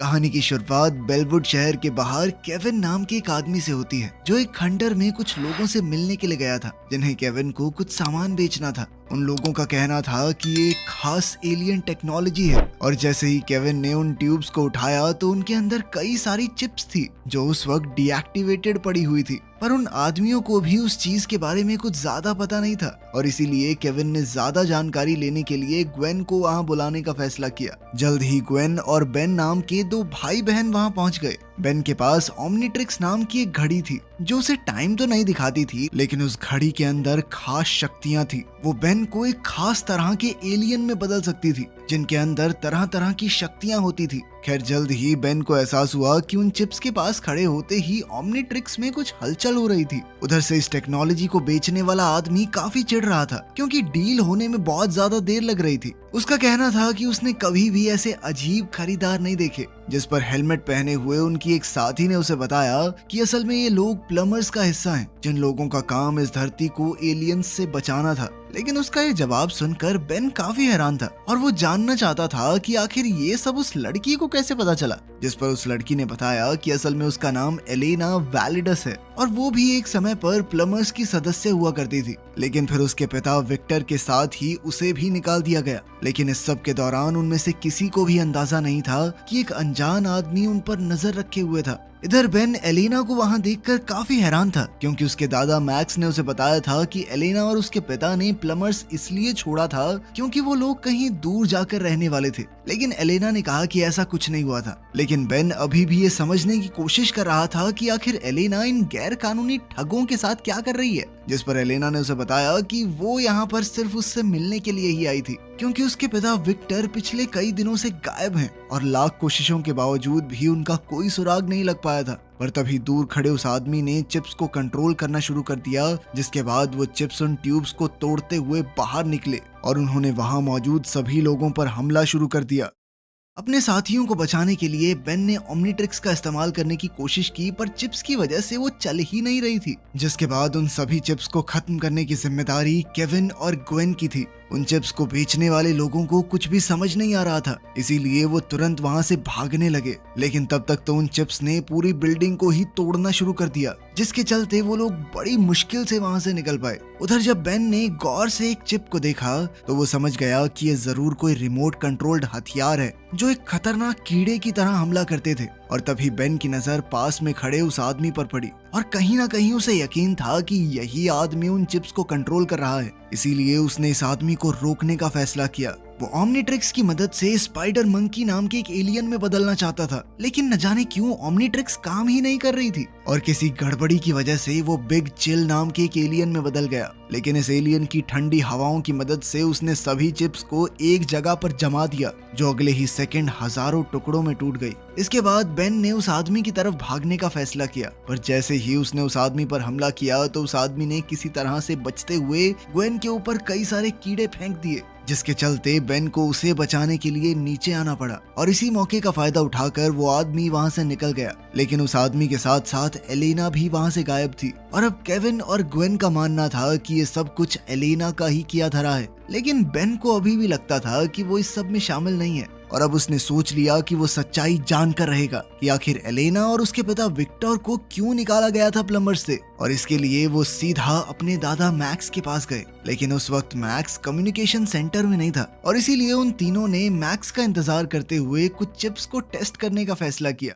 कहानी की शुरुआत बेलवुड शहर के बाहर केविन नाम के एक आदमी से होती है, जो एक खंडर में कुछ लोगों से मिलने के लिए गया था, जिन्हें केविन को कुछ सामान बेचना था। उन लोगों का कहना था कि ये एक खास एलियन टेक्नोलॉजी है, और जैसे ही केविन ने उन ट्यूब्स को उठाया तो उनके अंदर कई सारी चिप्स थी जो उस वक्त डीएक्टिवेटेड पड़ी हुई थी। पर उन आदमियों को भी उस चीज के बारे में कुछ ज्यादा पता नहीं था, और इसीलिए केविन ने ज्यादा जानकारी लेने के लिए ग्वेन को वहां बुलाने का फैसला किया। जल्द ही ग्वेन और बेन नाम के दो भाई बहन वहां पहुंच गए। बेन के पास ओमनीट्रिक्स नाम की एक घड़ी थी जो उसे टाइम तो नहीं दिखाती थी, लेकिन उस घड़ी के अंदर खास शक्तियां थी। वो बेन को एक खास तरह के एलियन में बदल सकती थी, जिनके अंदर तरह तरह की शक्तियां होती थी। खैर, जल्द ही बेन को एहसास हुआ कि उन चिप्स के पास खड़े होते ही ओमनीट्रिक्स में कुछ हलचल हो रही थी। उधर से इस टेक्नोलॉजी को बेचने वाला आदमी काफी चिढ़ रहा था, क्योंकि डील होने में बहुत ज्यादा देर लग रही थी। उसका कहना था कि उसने कभी भी ऐसे अजीब खरीदार नहीं देखे। जिस पर हेलमेट पहने हुए उनकी एक साथी ने उसे बताया कि असल में ये लोग प्लम्बर्स का हिस्सा हैं, जिन लोगों का काम इस धरती को एलियंस से बचाना था। लेकिन उसका ये जवाब सुनकर बेन काफी हैरान था, और वो जानना चाहता था कि आखिर ये सब उस लड़की को कैसे पता चला। जिस पर उस लड़की ने बताया कि असल में उसका नाम एलेना वैलिडस है, और वो भी एक समय पर प्लम्बर्स की सदस्य हुआ करती थी। लेकिन फिर उसके पिता विक्टर के साथ ही उसे भी निकाल दिया गया। लेकिन इस सब के दौरान उनमें से किसी को भी अंदाजा नहीं था कि एक अनजान आदमी उन पर नजर रखे हुए था। इधर बेन एलेना को वहां देखकर काफी हैरान था, क्योंकि उसके दादा मैक्स ने उसे बताया था कि एलेना और उसके पिता ने प्लम्बर्स इसलिए छोड़ा था क्योंकि वो लोग कहीं दूर जाकर रहने वाले थे। लेकिन एलेना ने कहा कि ऐसा कुछ नहीं हुआ था। लेकिन बेन अभी भी ये समझने की कोशिश कर रहा था कि आखिर एलेना इन गैर कानूनी ठगों के साथ क्या कर रही है। जिस पर एलेना ने उसे बताया कि वो यहाँ पर सिर्फ उससे मिलने के लिए ही आई थी, क्योंकि उसके पिता विक्टर पिछले कई दिनों से गायब हैं, और लाख कोशिशों के बावजूद भी उनका कोई सुराग नहीं लग पाया था। पर तभी दूर खड़े उस आदमी ने चिप्स को कंट्रोल करना शुरू कर दिया, जिसके बाद वो चिप्स उन ट्यूब्स को तोड़ते हुए बाहर निकले, और उन्होंने वहां मौजूद सभी लोगों पर हमला शुरू कर दिया। अपने साथियों को बचाने के लिए बेन ने ओमनीट्रिक्स का इस्तेमाल करने की कोशिश की, पर चिप्स की वजह से वो चल ही नहीं रही थी। जिसके बाद उन सभी चिप्स को खत्म करने की जिम्मेदारी केविन और ग्वेन की थी। उन चिप्स को बेचने वाले लोगों को कुछ भी समझ नहीं आ रहा था, इसीलिए वो तुरंत वहां से भागने लगे। लेकिन तब तक तो उन चिप्स ने पूरी बिल्डिंग को ही तोड़ना शुरू कर दिया, जिसके चलते वो लोग बड़ी मुश्किल से वहां से निकल पाए। उधर जब बेन ने गौर से एक चिप को देखा तो वो समझ गया कि ये जरूर कोई रिमोट कंट्रोल्ड हथियार है, जो एक खतरनाक कीड़े की तरह हमला करते थे। और तभी बेन की नजर पास में खड़े उस आदमी पर पड़ी, और कहीं ना कहीं उसे यकीन था कि यही आदमी उन चिप्स को कंट्रोल कर रहा है। इसीलिए उसने इस आदमी को रोकने का फैसला किया। वो ओमनीट्रिक्स की मदद से स्पाइडर मंकी नाम के एक एलियन में बदलना चाहता था, लेकिन न जाने क्यों ओमनीट्रिक्स काम ही नहीं कर रही थी, और किसी गड़बड़ी की वजह से वो बिग चिल नाम के एक एलियन में बदल गया। लेकिन इस एलियन की ठंडी हवाओं की मदद से उसने सभी चिप्स को एक जगह पर जमा दिया, जो अगले ही सेकंड हजारों टुकड़ों में टूट गई। इसके बाद बेन ने उस आदमी की तरफ भागने का फैसला किया, पर जैसे ही उसने उस आदमी पर हमला किया तो उस आदमी ने किसी तरह से बचते हुए ग्वेन के ऊपर कई सारे कीड़े फेंक दिए, जिसके चलते बेन को उसे बचाने के लिए नीचे आना पड़ा। और इसी मौके का फायदा उठाकर वो आदमी वहां से निकल गया। लेकिन उस आदमी के साथ साथ एलेना भी वहां से गायब थी, और अब केविन और ग्वेन का मानना था कि ये सब कुछ एलेना का ही किया धरा है। लेकिन बेन को अभी भी लगता था कि वो इस सब में शामिल नहीं है, और अब उसने सोच लिया कि वो सच्चाई जानकर रहेगा कि आखिर एलेना और उसके पिता विक्टर को क्यों निकाला गया था प्लम्बर से। और इसके लिए वो सीधा अपने दादा मैक्स के पास गए। लेकिन उस वक्त मैक्स कम्युनिकेशन सेंटर में नहीं था, और इसीलिए उन तीनों ने मैक्स का इंतजार करते हुए कुछ चिप्स को टेस्ट करने का फैसला किया,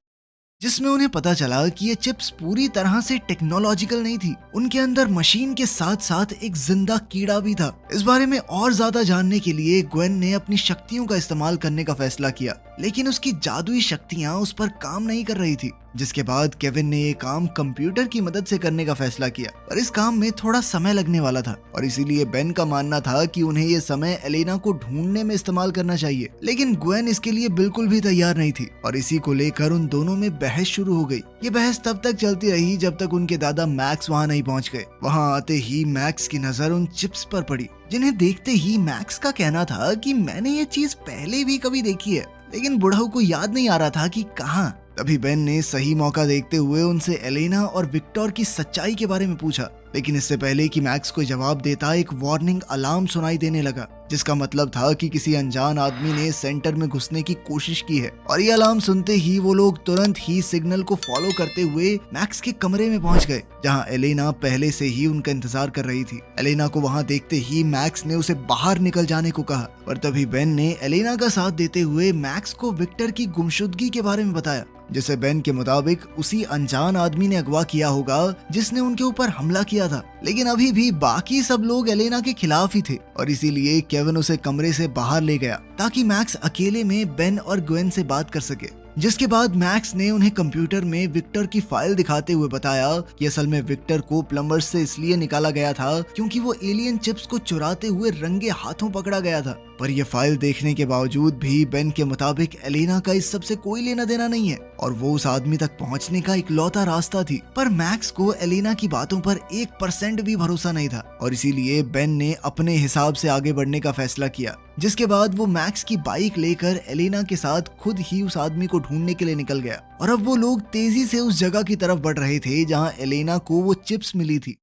जिसमें उन्हें पता चला कि ये चिप्स पूरी तरह से टेक्नोलॉजिकल नहीं थी। उनके अंदर मशीन के साथ साथ एक जिंदा कीड़ा भी था। इस बारे में और ज्यादा जानने के लिए ग्वेन ने अपनी शक्तियों का इस्तेमाल करने का फैसला किया, लेकिन उसकी जादुई शक्तियां उस पर काम नहीं कर रही थी। जिसके बाद केविन ने ये काम कंप्यूटर की मदद से करने का फैसला किया, पर इस काम में थोड़ा समय लगने वाला था, और इसीलिए बेन का मानना था कि उन्हें ये समय एलेना को ढूंढने में इस्तेमाल करना चाहिए। लेकिन ग्वेन इसके लिए बिल्कुल भी तैयार नहीं थी, और इसी को लेकर उन दोनों में बहस शुरू हो गई। ये बहस तब तक चलती रही जब तक उनके दादा मैक्स वहाँ नहीं पहुँच गए। वहाँ आते ही मैक्स की नजर उन चिप्स पर पड़ी, जिन्हें देखते ही मैक्स का कहना था कि मैंने ये चीज पहले भी कभी देखी है, लेकिन बुढ़ऊ को याद नहीं आ रहा था कि कहाँ। तभी बेन ने सही मौका देखते हुए उनसे एलेना और विक्टर की सच्चाई के बारे में पूछा, लेकिन इससे पहले कि मैक्स को जवाब देता एक वार्निंग अलार्म सुनाई देने लगा, जिसका मतलब था कि किसी अनजान आदमी ने सेंटर में घुसने की कोशिश की है। और ये अलार्म सुनते ही वो लोग तुरंत ही सिग्नल को फॉलो करते हुए मैक्स के कमरे में पहुंच गए, जहां एलेना पहले से ही उनका इंतजार कर रही थी। एलेना को वहां देखते ही मैक्स ने उसे बाहर निकल जाने को कहा, पर तभी बेन ने एलेना का साथ देते हुए मैक्स को विक्टर की गुमशुदगी के बारे में बताया, जिसे बेन के मुताबिक उसी अनजान आदमी ने अगवा किया होगा जिसने उनके ऊपर हमला किया था। लेकिन अभी भी बाकी सब लोग एलेना के खिलाफ ही थे और इसीलिए केविन उसे कमरे से बाहर ले गया ताकि मैक्स अकेले में बेन और ग्वेन से बात कर सके। जिसके बाद मैक्स ने उन्हें कंप्यूटर में विक्टर की फाइल दिखाते हुए बताया कि असल में विक्टर को प्लम्बर्स से इसलिए निकाला गया था क्योंकि वो एलियन चिप्स को चुराते हुए रंगे हाथों पकड़ा गया था। पर यह फाइल देखने के बावजूद भी बेन के मुताबिक एलेना का इस सब से कोई लेना देना नहीं है और वो उस आदमी तक पहुंचने का इकलौता रास्ता थी। पर मैक्स को एलेना की बातों पर 1% भी भरोसा नहीं था और इसीलिए बेन ने अपने हिसाब से आगे बढ़ने का फैसला किया। जिसके बाद वो मैक्स की बाइक लेकर एलेना के साथ खुद ही उस आदमी को ढूंढने के लिए निकल गया और अब वो लोग तेजी से उस जगह की तरफ बढ़ रहे थे जहां एलेना को वो चिप्स मिली थी।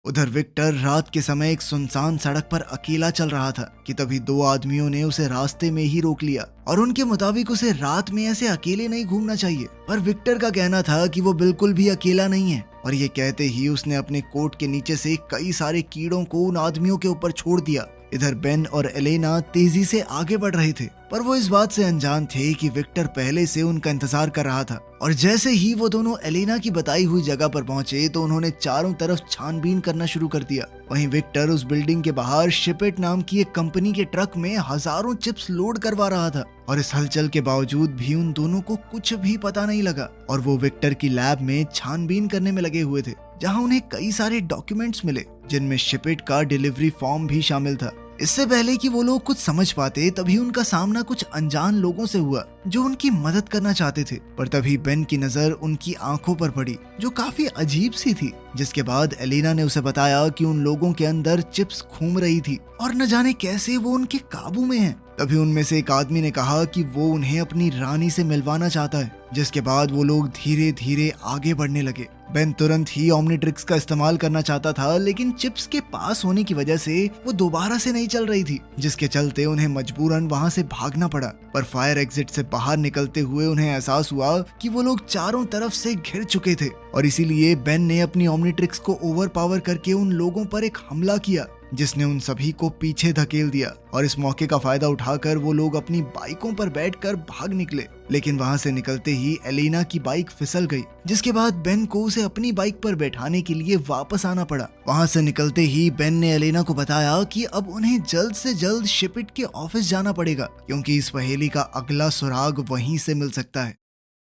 उधर विक्टर रात के समय एक सुनसान सड़क पर अकेला चल रहा था कि तभी दो आदमियों ने उसे रास्ते में ही रोक लिया और उनके मुताबिक उसे रात में ऐसे अकेले नहीं घूमना चाहिए। पर विक्टर का कहना था कि वो बिल्कुल भी अकेला नहीं है और ये कहते ही उसने अपने कोट के नीचे से कई सारे कीड़ों को उन आदमियों के ऊपर छोड़ दिया। इधर बेन और एलेना तेजी से आगे बढ़ रहे थे पर वो इस बात से अनजान थे कि विक्टर पहले से उनका इंतजार कर रहा था और जैसे ही वो दोनों एलेना की बताई हुई जगह पर पहुंचे तो उन्होंने चारों तरफ छानबीन करना शुरू कर दिया। वहीं विक्टर उस बिल्डिंग के बाहर शिपिट नाम की एक कंपनी के ट्रक में हजारों चिप्स लोड करवा रहा था और इस हलचल के बावजूद भी उन दोनों को कुछ भी पता नहीं लगा और वो विक्टर की लैब में छानबीन करने में लगे हुए थे, जहां उन्हें कई सारे डॉक्यूमेंट्स मिले जिनमें शिपिट का डिलीवरी फॉर्म भी शामिल था। इससे पहले कि वो लोग कुछ समझ पाते तभी उनका सामना कुछ अनजान लोगों से हुआ जो उनकी मदद करना चाहते थे। पर तभी बेन की नजर उनकी आंखों पर पड़ी जो काफी अजीब सी थी। जिसके बाद एलेना ने उसे बताया कि उन लोगों के अंदर चिप्स घूम रही थी और न जाने कैसे वो उनके काबू में है। तभी उनमें से एक आदमी ने कहा कि वो उन्हें अपनी रानी से मिलवाना चाहता है। जिसके बाद वो लोग धीरे धीरे आगे बढ़ने लगे। बेन तुरंत ही ओमनीट्रिक्स का इस्तेमाल करना चाहता था लेकिन चिप्स के पास होने की वजह से वो दोबारा से नहीं चल रही थी, जिसके चलते उन्हें मजबूरन वहां से भागना पड़ा। पर फायर एग्जिट से बाहर निकलते हुए उन्हें एहसास हुआ कि वो लोग चारों तरफ से घिर चुके थे और इसीलिए बेन ने अपनी ओमनीट्रिक्स को ओवर पावर करके उन लोगों पर एक हमला किया जिसने उन सभी को पीछे धकेल दिया और इस मौके का फायदा उठाकर वो लोग अपनी बाइकों पर बैठकर भाग निकले। लेकिन वहां से निकलते ही एलेना की बाइक फिसल गई, जिसके बाद बेन को उसे अपनी बाइक पर बैठाने के लिए वापस आना पड़ा। वहां से निकलते ही बेन ने एलेना को बताया कि अब उन्हें जल्द से जल्द शिपिट के ऑफिस जाना पड़ेगा क्योंकि इस पहेली का अगला सुराग वहीं से मिल सकता है।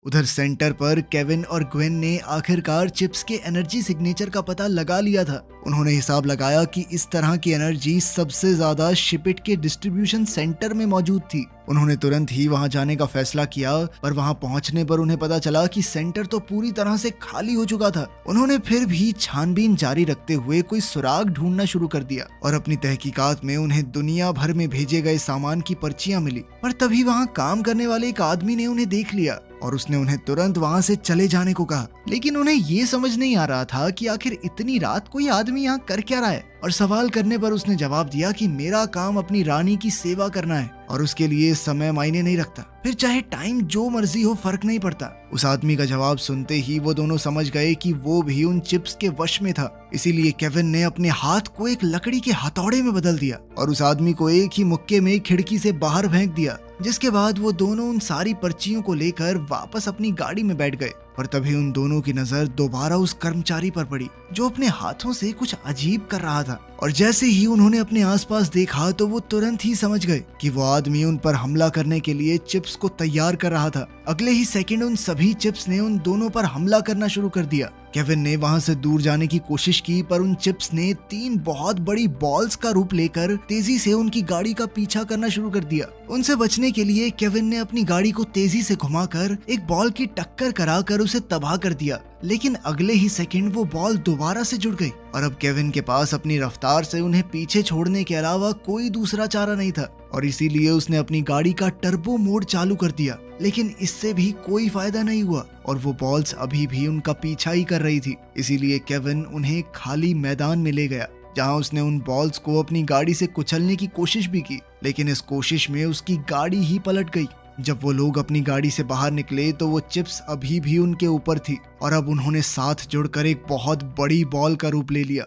उधर सेंटर पर केविन और ग्वेन ने आखिरकार चिप्स के एनर्जी सिग्नेचर का पता लगा लिया था। उन्होंने हिसाब लगाया कि इस तरह की एनर्जी सबसे ज्यादा शिपिट के डिस्ट्रीब्यूशन सेंटर में मौजूद थी। उन्होंने तुरंत ही वहां जाने का फैसला किया पर वहां पहुंचने पर उन्हें पता चला कि सेंटर तो पूरी तरह से खाली हो चुका था। उन्होंने फिर भी छानबीन जारी रखते हुए कोई सुराग ढूंढना शुरू कर दिया और अपनी तहकीकात में उन्हें दुनिया भर में भेजे गए सामान की पर्चियां मिली। पर तभी वहां काम करने वाले एक आदमी ने उन्हें देख लिया और उसने उन्हें तुरंत वहां से चले जाने को कहा। लेकिन उन्हें ये समझ नहीं आ रहा था कि आखिर इतनी रात कोई आदमी यहाँ कर क्या रहा है और सवाल करने पर उसने जवाब दिया कि मेरा काम अपनी रानी की सेवा करना है और उसके लिए समय मायने नहीं रखता, फिर चाहे टाइम जो मर्जी हो फर्क नहीं पड़ता। उस आदमी का जवाब सुनते ही वो दोनों समझ गए कि वो भी उन चिप्स के वश में था। इसीलिए केविन ने अपने हाथ को एक लकड़ी के हथौड़े में बदल दिया और उस आदमी को एक ही मुक्के में खिड़की से बाहर फेंक दिया। जिसके बाद वो दोनों उन सारी पर्चियों को लेकर वापस अपनी गाड़ी में बैठ गए। पर तभी उन दोनों की नजर दोबारा उस कर्मचारी पर पड़ी जो अपने हाथों से कुछ अजीब कर रहा था और जैसे ही उन्होंने अपने आसपास देखा तो वो तुरंत ही समझ गए कि वो आदमी उन पर हमला करने के लिए चिप्स को तैयार कर रहा था। अगले ही सेकंड उन सभी चिप्स ने उन दोनों पर हमला करना शुरू कर दिया। केविन ने वहां से दूर जाने की कोशिश की पर उन चिप्स ने 3 बहुत बड़ी बॉल्स का रूप लेकर तेजी से उनकी गाड़ी का पीछा करना शुरू कर दिया। उनसे बचने के लिए केविन ने अपनी गाड़ी को तेजी से घुमाकर एक बॉल की टक्कर कराकर उसे तबाह कर दिया। लेकिन अगले ही सेकंड वो बॉल दोबारा से जुड़ गई और अब केविन के पास अपनी रफ्तार से उन्हें पीछे छोड़ने के अलावा कोई दूसरा चारा नहीं था और इसीलिए उसने अपनी गाड़ी का टर्बो मोड चालू कर दिया। लेकिन इससे भी कोई फायदा नहीं हुआ और वो बॉल्स अभी भी उनका पीछा ही कर रही थी। इसीलिए केविन उन्हें खाली मैदान में ले गया जहां उसने उन बॉल्स को अपनी गाड़ी से कुचलने की कोशिश भी की, लेकिन इस कोशिश में उसकी गाड़ी ही पलट गई। जब वो लोग अपनी गाड़ी से बाहर निकले तो वो चिप्स अभी भी उनके ऊपर थी और अब उन्होंने साथ जुड़कर एक बहुत बड़ी बॉल का रूप ले लिया।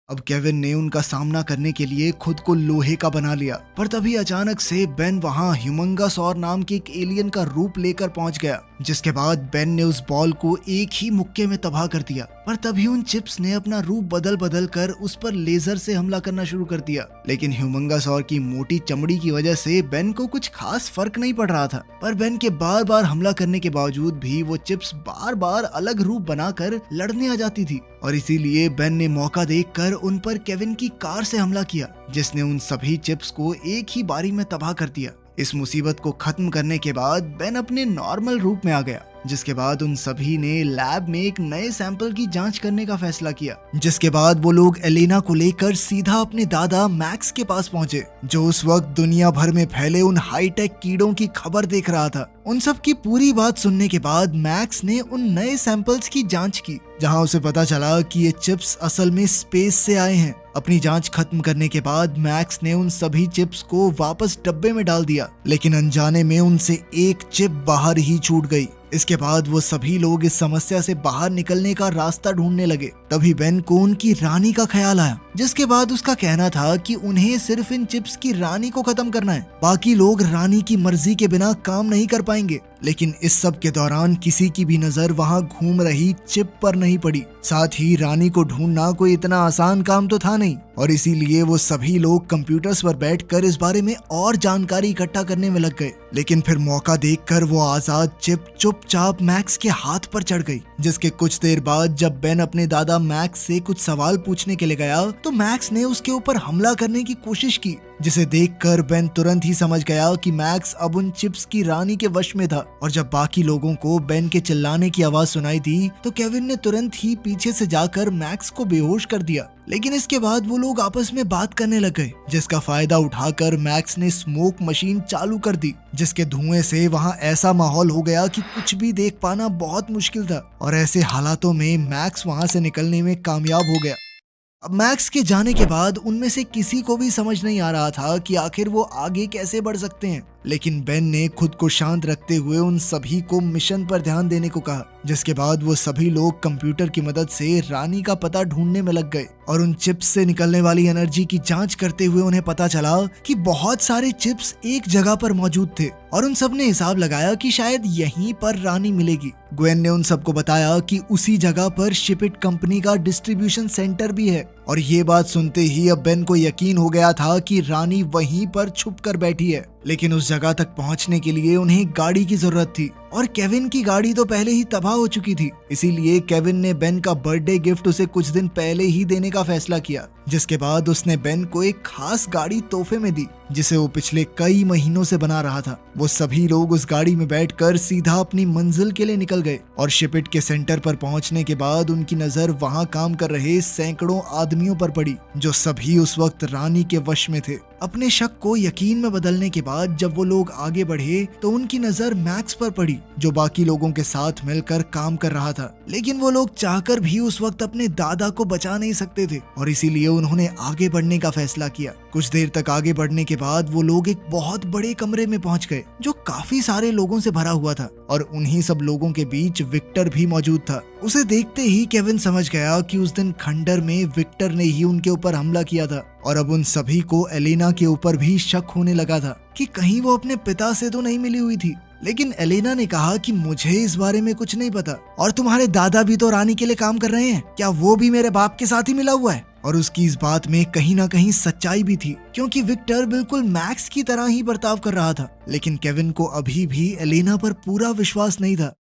अब केविन ने उनका सामना करने के लिए खुद को लोहे का बना लिया, पर तभी अचानक से बेन वहां ह्यूमंगासौर नाम के एक एलियन का रूप लेकर पहुंच गया, जिसके बाद बेन ने उस बॉल को एक ही मुक्के में तबाह कर दिया। पर तभी उन चिप्स ने अपना रूप बदल बदल कर उस पर लेजर से हमला करना शुरू कर दिया, लेकिन ह्यूमंगासौर की मोटी चमड़ी की वजह से बेन को कुछ खास फर्क नहीं पड़ रहा था। पर बेन के बार बार हमला करने के बावजूद भी वो चिप्स बार बार अलग रूप बनाकर लड़ने आ जाती थी, और इसीलिए बेन ने मौका देखकर उन पर केविन की कार से हमला किया, जिसने उन सभी चिप्स को एक ही बारी में तबाह कर दिया। इस मुसीबत को खत्म करने के बाद बेन अपने नॉर्मल रूप में आ गया, जिसके बाद उन सभी ने लैब में एक नए सैंपल की जांच करने का फैसला किया। जिसके बाद वो लोग एलेना को लेकर सीधा अपने दादा मैक्स के पास पहुंचे, जो उस वक्त दुनिया भर में फैले उन हाईटेक कीड़ों की खबर देख रहा था। उन सब की पूरी बात सुनने के बाद मैक्स ने उन नए सैंपल्स की जांच की, जहां उसे पता चला कि ये चिप्स असल में स्पेस से आए हैं। अपनी जांच खत्म करने के बाद मैक्स ने उन सभी चिप्स को वापस डब्बे में डाल दिया, लेकिन अनजाने में उनसे एक चिप बाहर ही छूट गई। इसके बाद वो सभी लोग इस समस्या से बाहर निकलने का रास्ता ढूंढने लगे। तभी बेन को उनकी रानी का ख्याल आया, जिसके बाद उसका कहना था कि उन्हें सिर्फ इन चिप्स की रानी को खत्म करना है, बाकी लोग रानी की मर्जी के बिना काम नहीं कर पाएंगे। लेकिन इस सब के दौरान किसी की भी नजर वहां घूम रही चिप पर नहीं पड़ी। साथ ही रानी को ढूंढना कोई इतना आसान काम तो था नहीं, और इसीलिए वो सभी लोग कंप्यूटर्स पर बैठकर इस बारे में और जानकारी इकट्ठा करने में लग गए। लेकिन फिर मौका देखकर वो आजाद चिप चुपचाप मैक्स के हाथ पर चढ़ गई, जिसके कुछ देर बाद जब बेन अपने दादा मैक्स से कुछ सवाल पूछने के लिए गया तो मैक्स ने उसके ऊपर हमला करने की कोशिश की, जिसे देखकर बेन तुरंत ही समझ गया कि मैक्स अब उन चिप्स की रानी के वश में था। और जब बाकी लोगों को बेन के चिल्लाने की आवाज सुनाई दी तो केविन ने तुरंत ही पीछे से जाकर मैक्स को बेहोश कर दिया। लेकिन इसके बाद वो लोग आपस में बात करने लग गए, जिसका फायदा उठाकर मैक्स ने स्मोक मशीन चालू कर दी, जिसके धुएं से वहां ऐसा माहौल हो गया कि कुछ भी देख पाना बहुत मुश्किल था। और ऐसे हालातों में मैक्स वहां से निकलने में कामयाब हो गया। अब मैक्स के जाने के बाद उनमें से किसी को भी समझ नहीं आ रहा था कि आखिर वो आगे कैसे बढ़ सकते हैं। लेकिन बेन ने खुद को शांत रखते हुए उन सभी को मिशन पर ध्यान देने को कहा, जिसके बाद वो सभी लोग कंप्यूटर की मदद से रानी का पता ढूंढने में लग गए। और उन चिप्स से निकलने वाली एनर्जी की जांच करते हुए उन्हें पता चला कि बहुत सारे चिप्स एक जगह पर मौजूद थे, और उन सब ने हिसाब लगाया कि शायद यहीं पर रानी मिलेगी। ग्वेन ने उन सबको बताया कि उसी जगह पर शिपिट कंपनी का डिस्ट्रीब्यूशन सेंटर भी है, और ये बात सुनते ही अब बेन को यकीन हो गया था कि रानी वहीं पर छुप कर बैठी है। लेकिन उस जगह तक पहुंचने के लिए उन्हें गाड़ी की जरूरत थी, और केविन की गाड़ी तो पहले ही तबाह हो चुकी थी। इसीलिए केविन ने बेन का बर्थडे गिफ्ट उसे कुछ दिन पहले ही देने का फैसला किया, जिसके बाद उसने बेन को एक खास गाड़ी तोहफे में दी, जिसे वो पिछले कई महीनों से बना रहा था। वो सभी लोग उस गाड़ी में बैठकर सीधा अपनी मंजिल के लिए निकल गए, और शिपिट के सेंटर पर पहुंचने के बाद उनकी नजर वहां काम कर रहे सैकड़ों आदमियों पर पड़ी, जो सभी उस वक्त रानी के वश में थे। अपने शक को यकीन में बदलने के बाद जब वो लोग आगे बढ़े तो उनकी नजर मैक्स पर पड़ी, जो बाकी लोगों के साथ मिलकर काम कर रहा था। लेकिन वो लोग चाहकर भी उस वक्त अपने दादा को बचा नहीं सकते थे, और इसीलिए उन्होंने आगे बढ़ने का फैसला किया। कुछ देर तक आगे बढ़ने के बाद वो लोग एक बहुत बड़े कमरे में पहुंच गए, जो काफी सारे लोगों से भरा हुआ था, और उन्हीं सब लोगों के बीच विक्टर भी मौजूद था। उसे देखते ही केविन समझ गया कि उस दिन खंडर में विक्टर ने ही उनके ऊपर हमला किया था, और अब उन सभी को एलेना के ऊपर भी शक होने लगा था कि कहीं वो अपने पिता से तो नहीं मिली हुई थी। लेकिन एलेना ने कहा कि मुझे इस बारे में कुछ नहीं पता, और तुम्हारे दादा भी तो रानी के लिए काम कर रहे हैं, क्या वो भी मेरे बाप के साथ ही मिला हुआ है? और उसकी इस बात में कहीं ना कहीं सच्चाई भी थी, क्योंकि विक्टर बिल्कुल मैक्स की तरह ही बर्ताव कर रहा था। लेकिन केविन को अभी भी एलेना पर पूरा विश्वास नहीं था।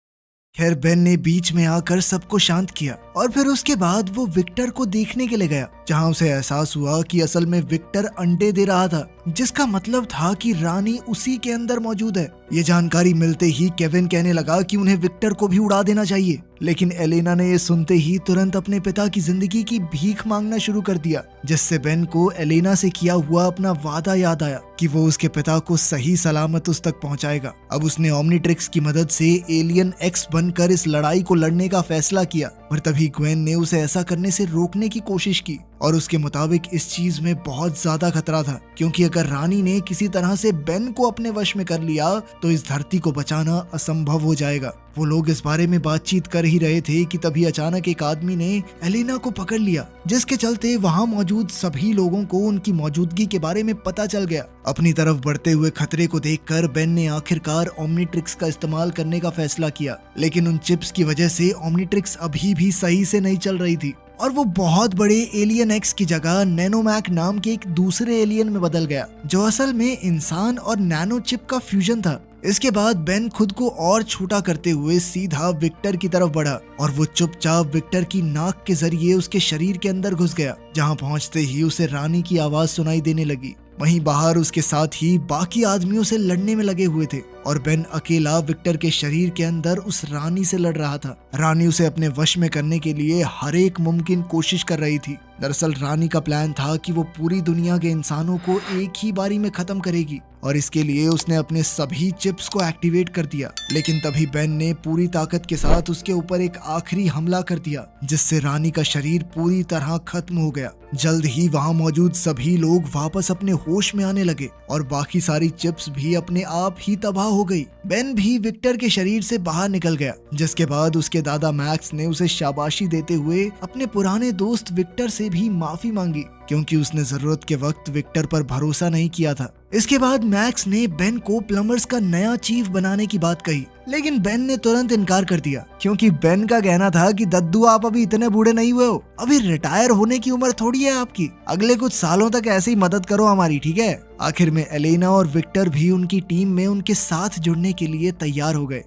खैर, बेन ने बीच में आकर सबको शांत किया, और फिर उसके बाद वो विक्टर को देखने के लिए गया, जहां उसे एहसास हुआ कि असल में विक्टर अंडे दे रहा था, जिसका मतलब था कि रानी उसी के अंदर मौजूद है। ये जानकारी मिलते ही केविन कहने लगा कि उन्हें विक्टर को भी उड़ा देना चाहिए। लेकिन एलेना ने ये सुनते ही तुरंत अपने पिता की जिंदगी की भीख मांगना शुरू कर दिया, जिससे बेन को एलेना से किया हुआ अपना वादा याद आया कि वो उसके पिता को सही सलामत उस तक पहुंचाएगा। अब उसने ओमनीट्रिक्स की मदद से एलियन एक्स बनकर इस लड़ाई को लड़ने का फैसला किया, पर तभी ग्वेन ने उसे ऐसा करने से रोकने की कोशिश की, और उसके मुताबिक इस चीज में बहुत ज्यादा खतरा था, क्योंकि अगर रानी ने किसी तरह से बेन को अपने वश में कर लिया तो इस धरती को बचाना असंभव हो जाएगा। वो लोग इस बारे में बातचीत कर ही रहे थे कि तभी अचानक एक आदमी ने एलेना को पकड़ लिया, जिसके चलते वहां मौजूद सभी लोगों को उनकी मौजूदगी के बारे में पता चल गया। अपनी तरफ बढ़ते हुए खतरे को देखकर बेन ने आखिरकार ओमनीट्रिक्स का इस्तेमाल करने का फैसला किया, लेकिन उन चिप्स की वजह से ओमनीट्रिक्स अभी भी सही से नहीं चल रही थी और वो बहुत बड़े एलियन एक्स की जगह नैनोमैक नाम के एक दूसरे एलियन में बदल गया, जो असल में इंसान और नैनो चिप का फ्यूजन था। इसके बाद बेन खुद को और छोटा करते हुए सीधा विक्टर की तरफ बढ़ा और वो चुपचाप विक्टर की नाक के जरिए उसके शरीर के अंदर घुस गया, जहां पहुंचते ही उसे रानी की आवाज सुनाई देने लगी। वहीं बाहर उसके साथ ही बाकी आदमियों से लड़ने में लगे हुए थे और बेन अकेला विक्टर के शरीर के अंदर उस रानी से लड़ रहा था। रानी उसे अपने वश में करने के लिए हर एक मुमकिन कोशिश कर रही थी। दरअसल रानी का प्लान था कि वो पूरी दुनिया के इंसानों को एक ही बारी में खत्म करेगी और इसके लिए उसने अपने सभी चिप्स को एक्टिवेट कर दिया। लेकिन तभी बेन ने पूरी ताकत के साथ उसके ऊपर एक आखिरी हमला कर दिया, जिससे रानी का शरीर पूरी तरह खत्म हो गया। जल्द ही वहां मौजूद सभी लोग वापस अपने होश में आने लगे और बाकी सारी चिप्स भी अपने आप ही तबाह हो गई। बेन भी विक्टर के शरीर से बाहर निकल गया, जिसके बाद उसके दादा मैक्स ने उसे शाबाशी देते हुए अपने पुराने दोस्त विक्टर से भी माफी मांगी, क्योंकि उसने जरूरत के वक्त विक्टर पर भरोसा नहीं किया था। इसके बाद मैक्स ने बेन को प्लम्बर्स का नया चीफ बनाने की बात कही, लेकिन बेन ने तुरंत इनकार कर दिया, क्योंकि बेन का कहना था कि दद्दू आप अभी इतने बूढ़े नहीं हुए हो, अभी रिटायर होने की उम्र थोड़ी है आपकी, अगले कुछ सालों तक ऐसे ही मदद करो हमारी, ठीक है। आखिर में एलेना और विक्टर भी उनकी टीम में उनके साथ जुड़ने के लिए तैयार हो गए